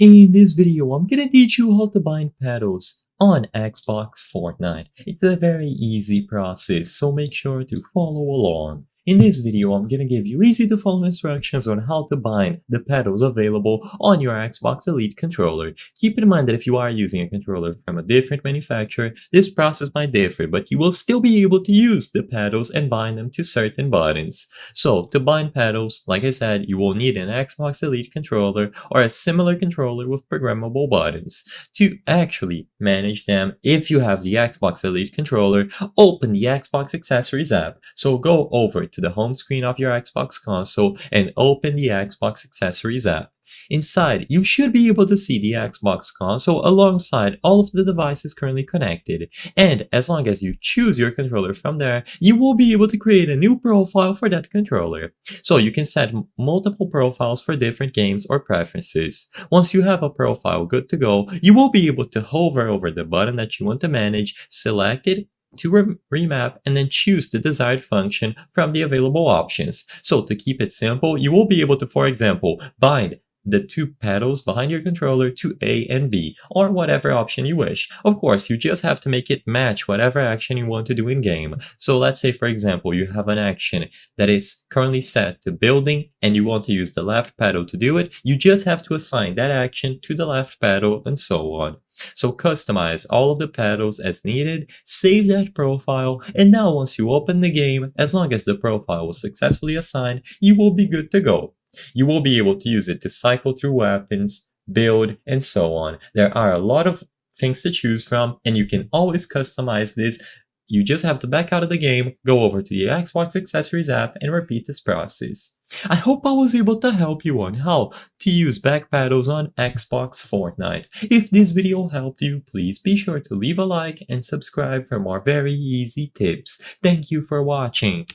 In this video, I'm gonna teach you how to bind pedals on Xbox Fortnite. It's a very easy process, so make sure to follow along. In this video, I'm gonna give you easy to follow instructions on how to bind the pedals available on your Xbox Elite controller. Keep in mind that if you are using a controller from a different manufacturer, this process might differ, but you will still be able to use the pedals and bind them to certain buttons. So, to bind pedals, like I said, you will need an Xbox Elite controller or a similar controller with programmable buttons. To actually manage them, if you have the Xbox Elite controller, open the Xbox Accessories app. So go over to the home screen of your Xbox console and open the Xbox Accessories app. Inside, you should be able to see the Xbox console alongside all of the devices currently connected. And as long as you choose your controller from there, you will be able to create a new profile for that controller. So you can set multiple profiles for different games or preferences. Once you have a profile good to go, you will be able to hover over the button that you want to manage, select it, to remap, and then choose the desired function from the available options. So to keep it simple, you will be able to, for example, bind the two pedals behind your controller to A and B, or whatever option you wish. Of course, you just have to make it match whatever action you want to do in game. So let's say, for example, you have an action that is currently set to building and you want to use the left pedal to do it. You just have to assign that action to the left pedal and so on. So customize all of the pedals as needed, save that profile, and now once you open the game, as long as the profile was successfully assigned, you will be good to go. You will be able to use it to cycle through weapons, build, and so on. There are a lot of things to choose from, and you can always customize this. You just have to back out of the game, go over to the Xbox Accessories app, and repeat this process. I hope I was able to help you on how to use back pedals on Xbox Fortnite. If this video helped you, please be sure to leave a like and subscribe for more very easy tips. Thank you for watching.